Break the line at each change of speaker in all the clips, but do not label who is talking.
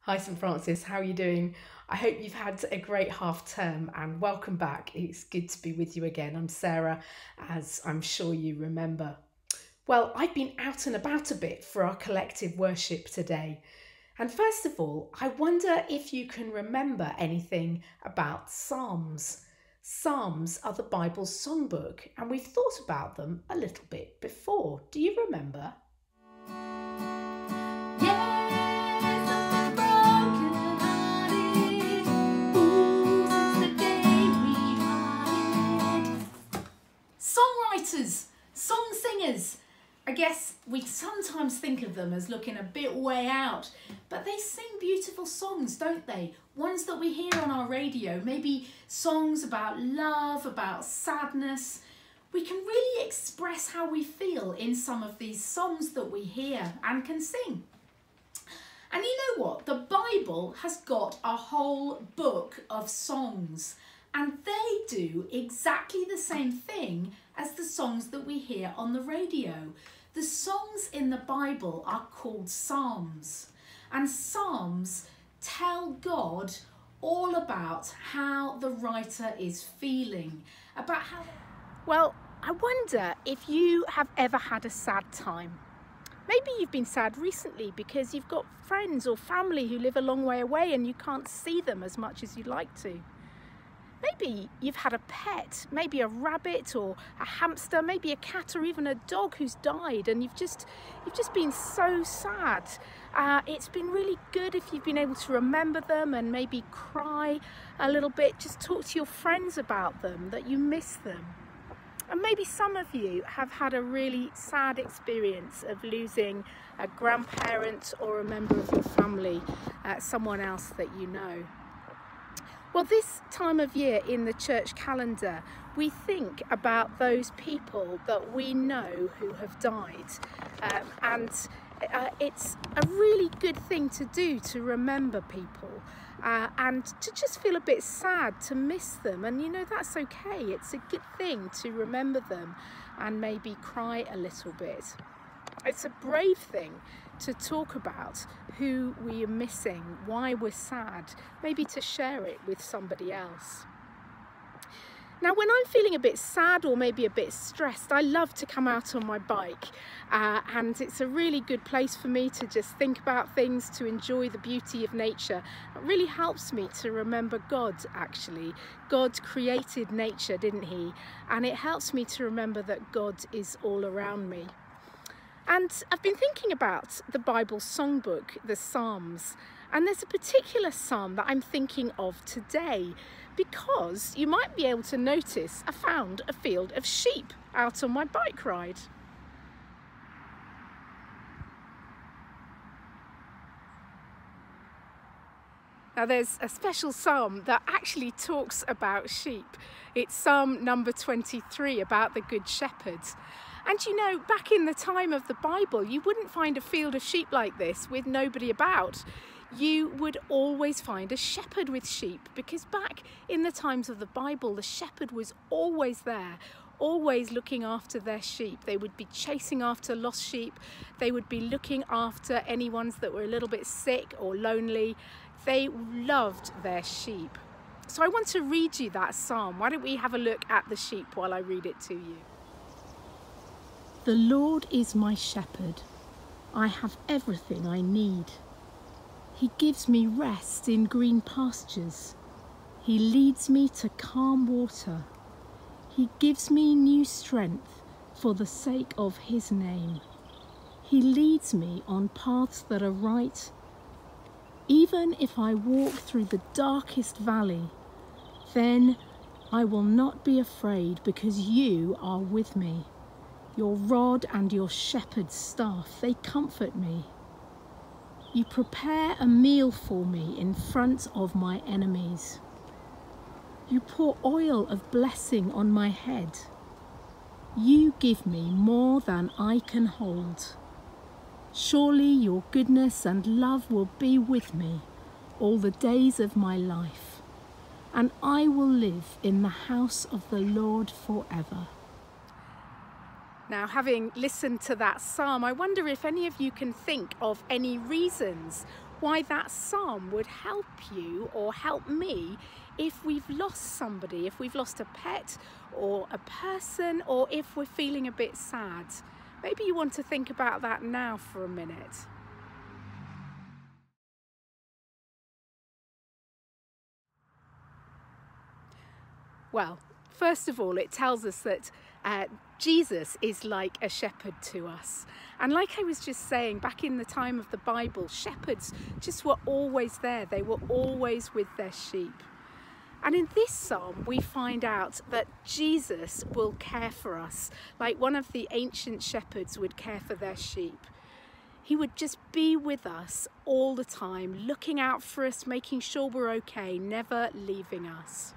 Hi St Francis, how are you doing? I hope you've had a great half term and welcome back. It's good to be with you again. I'm Sarah, as I'm sure you remember. Well, I've been out and about a bit for our collective worship today. And first of all, I wonder if you can remember anything about Psalms. Psalms are the Bible's songbook, and we've thought about them a little bit before. Do you remember? Songwriters, song singers. I guess we sometimes think of them as looking a bit way out, but they sing beautiful songs, don't they? Ones that we hear on our radio, maybe songs about love, about sadness. We can really express how we feel in some of these songs that we hear and can sing. And you know what? The Bible has got a whole book of songs, and they do exactly the same thing as the songs that we hear on the radio. The songs in the Bible are called Psalms, and Psalms tell God all about how the writer is feeling, about how... Well, I wonder if you have ever had a sad time. Maybe you've been sad recently because you've got friends or family who live a long way away and you can't see them as much as you'd like to. Maybe you've had a pet, maybe a rabbit or a hamster, maybe a cat or even a dog who's died, and you've just been so sad. It's been really good if you've been able to remember them and maybe cry a little bit, just talk to your friends about them, that you miss them. And maybe some of you have had a really sad experience of losing a grandparent or a member of your family, someone else that you know. Well, this time of year in the church calendar, we think about those people that we know who have died. It's a really good thing to do, to remember people and to just feel a bit sad, to miss them. And you know, that's okay. It's a good thing to remember them and maybe cry a little bit. It's a brave thing to talk about who we are missing, why we're sad, maybe to share it with somebody else. Now, when I'm feeling a bit sad or maybe a bit stressed, I love to come out on my bike, and it's a really good place for me to just think about things, to enjoy the beauty of nature. It really helps me to remember God, actually. God created nature, didn't he? And it helps me to remember that God is all around me. And I've been thinking about the Bible songbook, the Psalms, and there's a particular psalm that I'm thinking of today because you might be able to notice I found a field of sheep out on my bike ride. Now there's a special psalm that actually talks about sheep. It's Psalm number 23 about the Good Shepherd. And you know, back in the time of the Bible, you wouldn't find a field of sheep like this with nobody about. You would always find a shepherd with sheep, because back in the times of the Bible, the shepherd was always there, always looking after their sheep. They would be chasing after lost sheep. They would be looking after any ones that were a little bit sick or lonely. They loved their sheep. So I want to read you that psalm. Why don't we have a look at the sheep while I read it to you? The Lord is my shepherd. I have everything I need. He gives me rest in green pastures. He leads me to calm water. He gives me new strength for the sake of his name. He leads me on paths that are right. Even if I walk through the darkest valley, then I will not be afraid, because you are with me. Your rod and your shepherd's staff, they comfort me. You prepare a meal for me in front of my enemies. You pour oil of blessing on my head. You give me more than I can hold. Surely your goodness and love will be with me all the days of my life, and I will live in the house of the Lord forever. Now, having listened to that psalm, I wonder if any of you can think of any reasons why that psalm would help you or help me if we've lost somebody, if we've lost a pet or a person, or if we're feeling a bit sad. Maybe you want to think about that now for a minute. Well, first of all, it tells us that Jesus is like a shepherd to us. And like I was just saying, back in the time of the Bible, shepherds just were always there. They were always with their sheep. And in this psalm, we find out that Jesus will care for us, like one of the ancient shepherds would care for their sheep. He would just be with us all the time, looking out for us, making sure we're okay, never leaving us.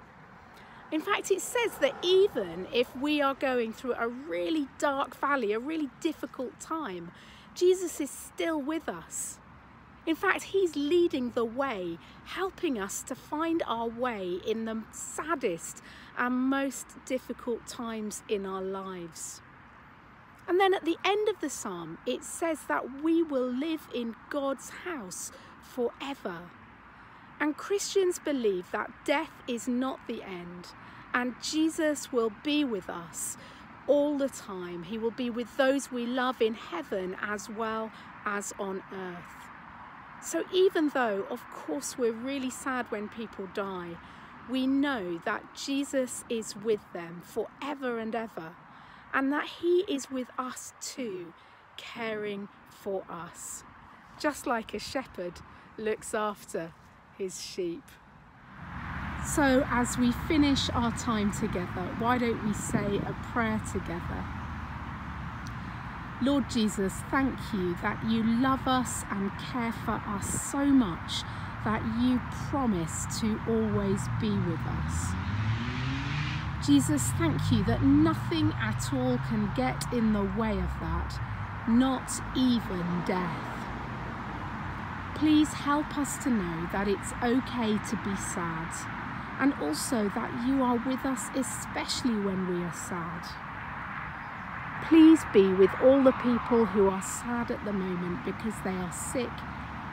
In fact, it says that even if we are going through a really dark valley, a really difficult time, Jesus is still with us. In fact, he's leading the way, helping us to find our way in the saddest and most difficult times in our lives. And then at the end of the psalm, it says that we will live in God's house forever. And Christians believe that death is not the end, and Jesus will be with us all the time. He will be with those we love in heaven as well as on earth. So even though, of course, we're really sad when people die, we know that Jesus is with them forever and ever, and that he is with us too, caring for us, just like a shepherd looks after his sheep. So as we finish our time together, why don't we say a prayer together? Lord Jesus, thank you that you love us and care for us so much that you promise to always be with us. Jesus, thank you that nothing at all can get in the way of that, not even death. Please help us to know that it's okay to be sad, and also that you are with us especially when we are sad. Please be with all the people who are sad at the moment because they are sick,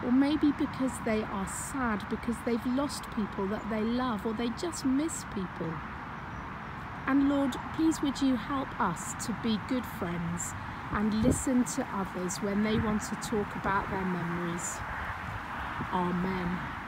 or maybe because they are sad because they've lost people that they love, or they just miss people. And Lord, please would you help us to be good friends and listen to others when they want to talk about their memories. Amen.